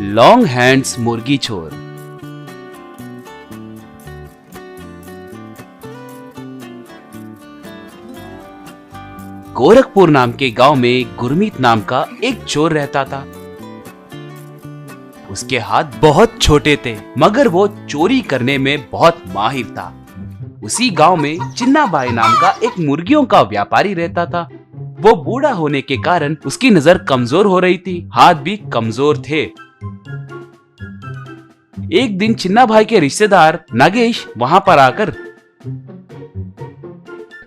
Long hands मुर्गी चोर। गोरखपुर नाम के गांव में गुरमीत नाम का एक चोर रहता था। उसके हाथ बहुत छोटे थे, मगर वो चोरी करने में बहुत माहिर था। उसी गांव में चिन्ना भाई नाम का एक मुर्गियों का व्यापारी रहता था। वो बूढ़ा होने के कारण उसकी नजर कमजोर हो रही थी, हाथ भी कमजोर थे। एक दिन चिन्ना भाई के रिश्तेदार नागेश वहां पर आकर,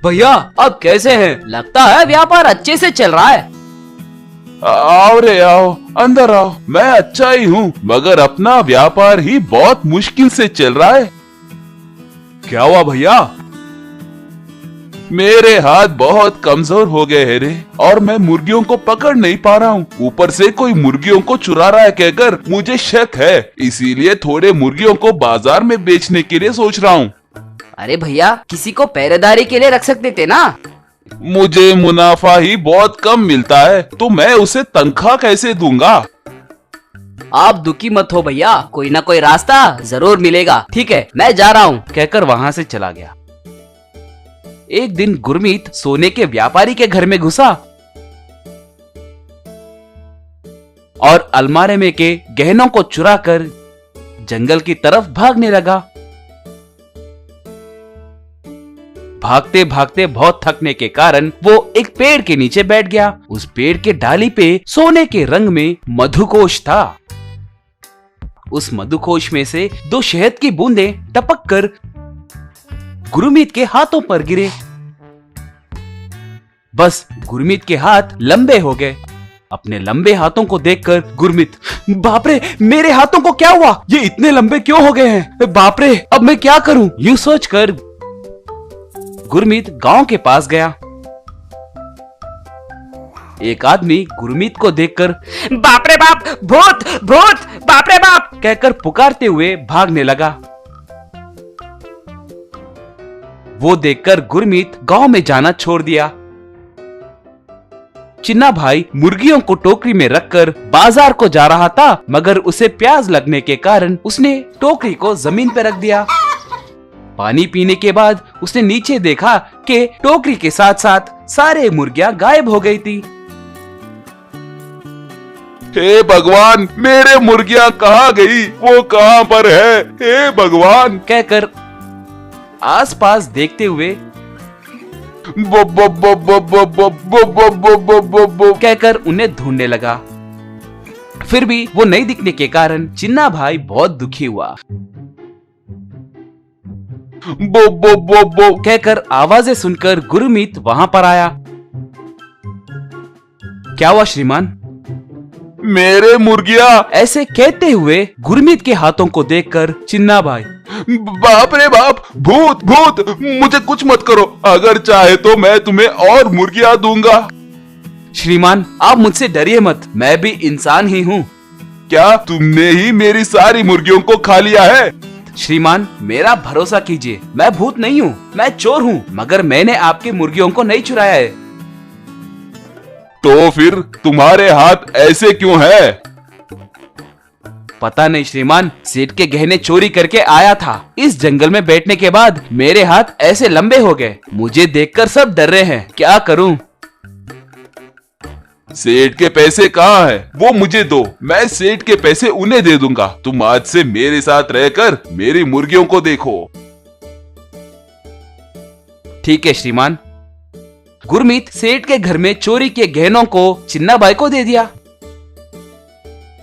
भैया अब कैसे हैं? लगता है व्यापार अच्छे से चल रहा है। आओ रे आओ, अंदर आओ। मैं अच्छा ही हूँ, मगर अपना व्यापार ही बहुत मुश्किल से चल रहा है। क्या हुआ भैया? मेरे हाथ बहुत कमजोर हो गए हैं रे, और मैं मुर्गियों को पकड़ नहीं पा रहा हूँ। ऊपर से कोई मुर्गियों को चुरा रहा है कहकर मुझे शक है, इसीलिए थोड़े मुर्गियों को बाजार में बेचने के लिए सोच रहा हूँ। अरे भैया, किसी को पहरेदारी के लिए रख सकते थे ना। मुझे मुनाफा ही बहुत कम मिलता है, तो मैं उसे तनख्वाह कैसे दूंगा? आप दुखी मत हो भैया, कोई ना कोई रास्ता जरूर मिलेगा। ठीक है, मैं जा रहा हूँ, कहकर वहां से चला गया। एक दिन गुरमीत सोने के व्यापारी के घर में घुसा और अलमारे में के गहनों को चुराकर जंगल की तरफ भागने लगा। भागते भागते बहुत थकने के कारण वो एक पेड़ के नीचे बैठ गया। उस पेड़ के डाली पे सोने के रंग में मधुकोश था। उस मधुकोश में से 2 शहद की बूंदें टपक कर गुरमीत के हाथों पर गिरे। बस गुरमीत के हाथ लंबे हो गए। अपने लंबे हाथों को देखकर गुरमीत, बाप रे, मेरे हाथों को क्या हुआ? ये इतने लंबे क्यों हो गए हैं? बाप रे, अब मैं क्या करूं? यूं सोचकर गुरमीत गांव के पास गया। एक आदमी गुरमीत को देखकर, बाप रे बाप, भूत भूत, बाप रे बाप कहकर पुकारते हुए भागने लगा। वो देखकर गुरमीत गांव में जाना छोड़ दिया। चिन्ना भाई मुर्गियों को टोकरी में रखकर बाजार को जा रहा था, मगर उसे प्यास लगने के कारण उसने टोकरी को जमीन पर रख दिया। पानी पीने के बाद उसने नीचे देखा कि टोकरी के साथ साथ सारे मुर्गियां गायब हो गई थी। हे भगवान, मेरे मुर्गियां कहाँ गई? वो कहाँ पर है? हे भगवान, कहकर आसपास देखते हुए बो बो बो बो बो बो बो बो बो बो बो बो कहकर उन्हें ढूंढने लगा। फिर भी वो नहीं दिखने के कारण चिन्ना भाई बहुत दुखी हुआ। बो बो बो बो कहकर आवाजें सुनकर गुरमीत वहां पर आया। क्या हुआ श्रीमान? मेरे मुर्गियां। ऐसे कहते हुए गुरमीत के हाथों को देखकर चिन्ना भाई, बाप रे बाप, भूत भूत, मुझे कुछ मत करो। अगर चाहे तो मैं तुम्हें और मुर्गियां दूंगा। श्रीमान, आप मुझसे डरिए मत, मैं भी इंसान ही हूँ। क्या तुमने ही मेरी सारी मुर्गियों को खा लिया है? श्रीमान, मेरा भरोसा कीजिए, मैं भूत नहीं हूँ, मैं चोर हूँ, मगर मैंने आपकी मुर्गियों को नहीं चुराया है। तो फिर तुम्हारे हाथ ऐसे क्यों है? पता नहीं श्रीमान, सेठ के गहने चोरी करके आया था। इस जंगल में बैठने के बाद मेरे हाथ ऐसे लंबे हो गए। मुझे देखकर सब डर रहे हैं, क्या करूं? सेठ के पैसे कहाँ हैं? वो मुझे दो, मैं सेठ के पैसे उन्हें दे दूंगा। तुम आज से मेरे साथ रहकर मेरी मुर्गियों को देखो। ठीक है श्रीमान। गुरमीत सेठ के घर में चोरी के गहनों को चिन्ना भाई को दे दिया।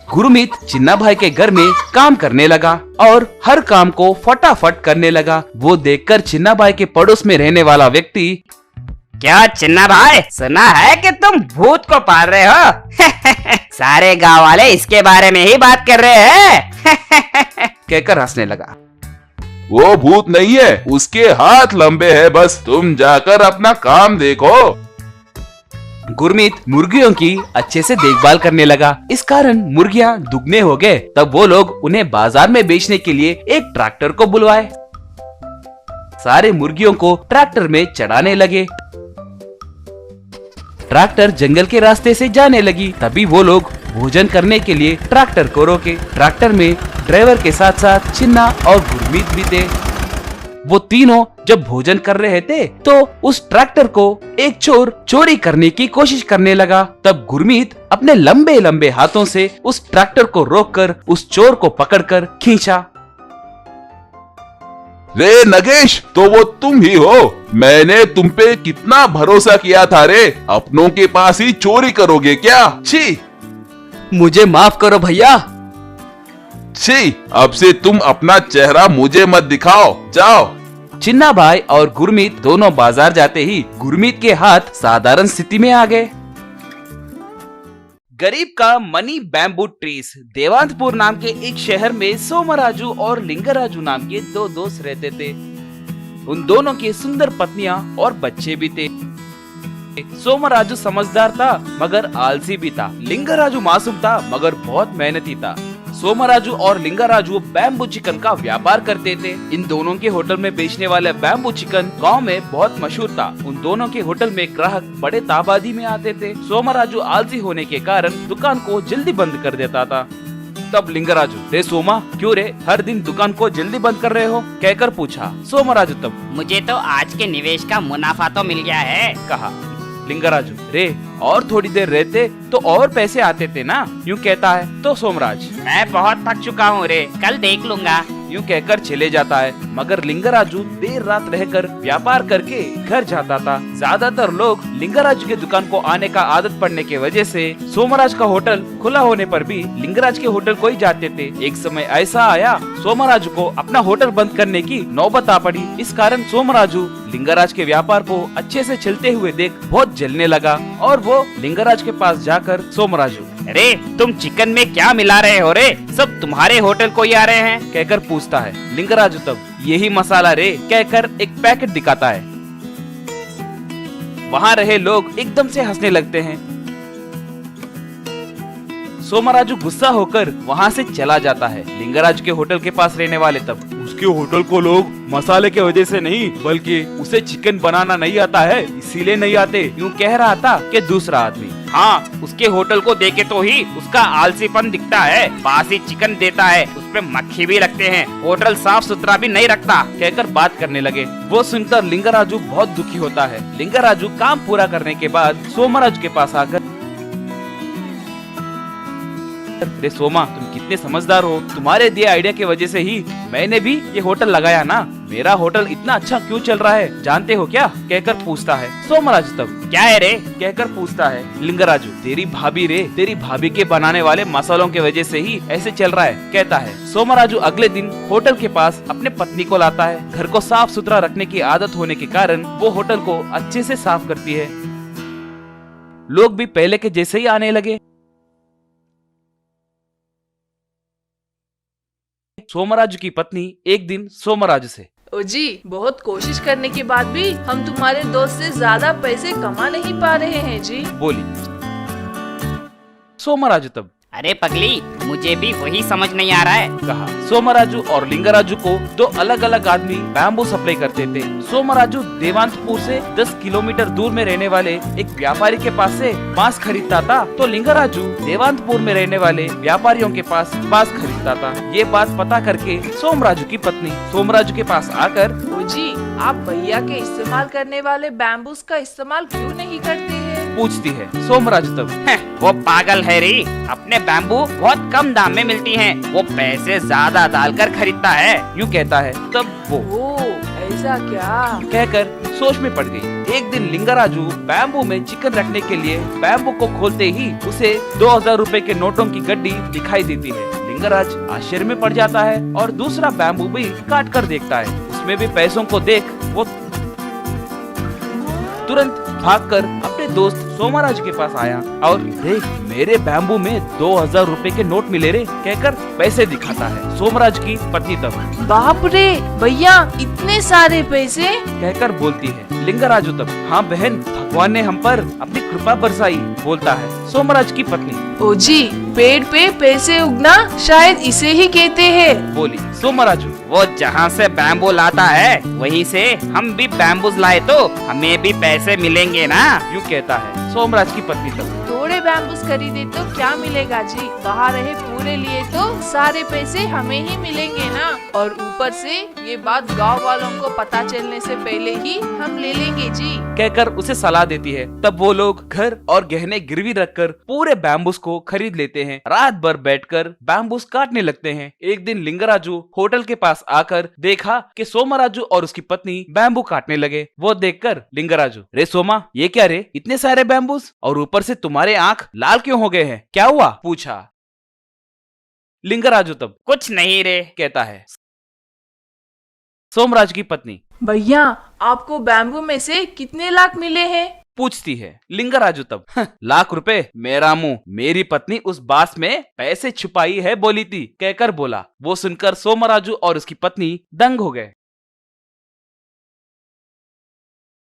गुरमीत चिन्ना भाई के घर में काम करने लगा और हर काम को फटाफट करने लगा। वो देखकर चिन्ना भाई के पड़ोस में रहने वाला व्यक्ति, क्या चिन्ना भाई, सुना है कि तुम भूत को पाल रहे हो? सारे गांव वाले इसके बारे में ही बात कर रहे हैं। कहकर हंसने लगा। वो भूत नहीं है, उसके हाथ लंबे हैं, बस तुम जाकर अपना काम देखो। गुरमीत मुर्गियों की अच्छे से देखभाल करने लगा। इस कारण मुर्गियां दुगने हो गए। तब वो लोग उन्हें बाजार में बेचने के लिए एक ट्रैक्टर को बुलवाए। सारे मुर्गियों को ट्रैक्टर में चढ़ाने लगे। ट्रैक्टर जंगल के रास्ते से जाने लगी। तभी वो लोग भोजन करने के लिए ट्रैक्टर को रोके। ट्रैक्टर में ड्राइवर के साथ साथ चिन्ना और गुरमीत भी थे। वो तीनों जब भोजन कर रहे थे तो उस ट्रैक्टर को एक चोर चोरी करने की कोशिश करने लगा। तब गुरमीत अपने लंबे लंबे हाथों से उस ट्रैक्टर को रोककर उस चोर को पकड़कर खींचा। रे नगेश, तो वो तुम ही हो। मैंने तुम पे कितना भरोसा किया था रे। अपनों के पास ही चोरी करोगे क्या? छी मुझे माफ करो भैया। छी, अब से तुम अपना चेहरा मुझे मत दिखाओ, जाओ। चिन्ना भाई और गुरमीत दोनों बाजार जाते ही गुरमीत के हाथ साधारण स्थिति में आ गए। गरीब का मनी बैम्बू ट्रीज। देवांतपुर नाम के एक शहर में सोमराजू और लिंगराजू नाम के दो दोस्त रहते थे। उन दोनों की सुंदर पत्नियां और बच्चे भी थे। सोमराजू समझदार था मगर आलसी भी था। लिंगराजू मासूम था मगर बहुत मेहनती था। सोमराजू और लिंगराजू बैम्बू चिकन का व्यापार करते थे। इन दोनों के होटल में बेचने वाले बैम्बू चिकन गांव में बहुत मशहूर था। उन दोनों के होटल में ग्राहक बड़े तादाद में आते थे। सोमराजू आलसी होने के कारण दुकान को जल्दी बंद कर देता था। तब लिंगराजू, रे सोमा, क्यों रे हर दिन दुकान को जल्दी बंद कर रहे हो? कहकर पूछा। सोमराजू तब, मुझे तो आज के निवेश का मुनाफा तो मिल गया है, कहा। लिंगराजू, रे और थोड़ी देर रहते तो और पैसे आते थे ना, यूँ कहता है। तो सोमराज, मैं बहुत थक चुका हूँ रे, कल देख लूंगा, यूँ कहकर चले जाता है। मगर लिंगराजू देर रात रहकर व्यापार करके घर जाता था। ज्यादातर लोग लिंगराजू के दुकान को आने का आदत पड़ने के वजह से सोमराज का होटल खुला होने पर भी लिंगराज के होटल को ही जाते थे। एक समय ऐसा आया, सोमराजू को अपना होटल बंद करने की नौबत आ पड़ी। इस कारण सोमराजू लिंगराज के व्यापार को अच्छे से चलते हुए देख बहुत जलने लगा और वो लिंगराज के पास जाकर, सोमराजू, अरे तुम चिकन में क्या मिला रहे हो रे? सब तुम्हारे होटल को ही आ रहे हैं, कहकर पूछता है। लिंगराजू तब, यही मसाला रे, कहकर एक पैकेट दिखाता है। वहाँ रहे लोग एकदम से हंसने लगते हैं। सोमराजू गुस्सा होकर वहाँ से चला जाता है। लिंगराज के होटल के पास रहने वाले तब, उसके होटल को लोग मसाले के वजह से नहीं बल्कि उसे चिकन बनाना नहीं आता है इसीलिए नहीं आते, यूँ कह रहा था कि दूसरा आदमी। हाँ, उसके होटल को देखे तो ही उसका आलसीपन दिखता है। बासी चिकन देता है, उसपे मक्खी भी रखते हैं, होटल साफ सुथरा भी नहीं रखता, कहकर बात करने लगे। वो सुनकर लिंगराजू बहुत दुखी होता है। लिंगराजू काम पूरा करने के बाद सोमराजू के पास आकर, अरे सोमा, तुम कितने समझदार हो। तुम्हारे दिए आइडिया की वजह से ही मैंने भी ये होटल लगाया ना। मेरा होटल इतना अच्छा क्यों चल रहा है जानते हो क्या? कहकर पूछता है। सोमराजू तब, क्या है रे? कहकर पूछता है। लिंगराजू, तेरी भाभी रे, तेरी भाभी के बनाने वाले मसालों की वजह से ही ऐसे चल रहा है, कहता है। सोमराजू अगले दिन होटल के पास अपने पत्नी को लाता है। घर को साफ सुथरा रखने की आदत होने के कारण वो होटल को अच्छे से साफ करती है। लोग भी पहले के जैसे ही आने लगे। सोमराजू की पत्नी एक दिन सोमराजू से, ओ जी, बहुत कोशिश करने के बाद भी हम तुम्हारे दोस्त से ज्यादा पैसे कमा नहीं पा रहे हैं जी, बोली। सोमराजू तब, अरे पगली, मुझे भी वही समझ नहीं आ रहा है, कहा। सोमराजू और लिंगराजू को दो अलग अलग आदमी बैम्बू सप्लाई करते थे। सोमराजू देवांतपुर से 10 किलोमीटर दूर में रहने वाले एक व्यापारी के पास से बांस खरीदता था, तो लिंगराजू देवांतपुर में रहने वाले व्यापारियों के पास बांस खरीदता था। ये बात पता करके सोमराजू की पत्नी सोमराजू के पास आकर, ओ जी, आप भैया के इस्तेमाल करने वाले बैम्बूस का इस्तेमाल क्यों नहीं करते हैं? पूछती है। सोमराजू तब, वो पागल है रे, अपने बैम्बू बहुत कम दाम में मिलती हैं, वो पैसे ज्यादा डालकर खरीदता है, यूँ कहता है। तब वो, ओ ऐसा क्या, कहकर सोच में पड़ गई। एक दिन लिंगराजू बैम्बू में चिकन रखने के लिए बैम्बू को खोलते ही उसे 2000 रुपए के नोटों की गड्डी दिखाई देती है। लिंगराज आश्चर्य में पड़ जाता है और दूसरा बैम्बू भी काट कर देखता है। उसमें भी पैसों को देख वो तुरंत भागकर अपने दोस्त सोमराज के पास आया और देख, मेरे बैम्बू में 2000 रुपए के नोट मिले रे, कहकर पैसे दिखाता है। सोमराज की पत्नी तब, बाप रे भैया, इतने सारे पैसे, कहकर बोलती है। लिंगराजू तब, हाँ बहन, भगवान ने हम पर अपनी कृपा बरसाई, बोलता है। सोमराज की पत्नी, ओ जी, पेड़ पे पैसे उगना शायद इसे ही कहते हैं, बोली। सोमराजू, वो जहाँ से बैम्बू लाता है वहीं से हम भी बैम्बूज लाए तो हमें भी पैसे मिलेंगे ना, यूँ कहता है। सोमराज की पत्नी तब, थोड़े बैम्बूस खरीदे तो क्या मिलेगा जी, वहाँ रहे पूरे लिए तो सारे पैसे हमें ही मिलेंगे ना। और ऊपर से ये बात गांव वालों को पता चलने से पहले ही हम ले लेंगे जी। कहकर उसे सलाह देती है। तब वो लोग घर और गहने गिरवी रखकर पूरे बैम्बूस को खरीद लेते हैं। रात भर बैठकर बैम्बूस काटने लगते हैं। एक दिन लिंगराजू होटल के पास आकर देखा कि सोमराजू और उसकी पत्नी बैम्बू काटने लगे। वो देखकर लिंगराजू, रे सोमा, ये क्या रे, इतने सारे बैम्बूस, और ऊपर से तुम्हारे आंख लाल क्यों हो गए हैं, क्या हुआ, पूछा। लिंगराजू तब कुछ नहीं रे कहता है। सोमराज की पत्नी भैया आपको बैम्बू में से कितने लाख मिले हैं? पूछती है। लिंगराजू तब, लाख रुपए, मेरा मुंह, मेरी पत्नी उस बास में पैसे छुपाई है बोली थी, कहकर बोला। वो सुनकर सोमराजू और उसकी पत्नी दंग हो गए।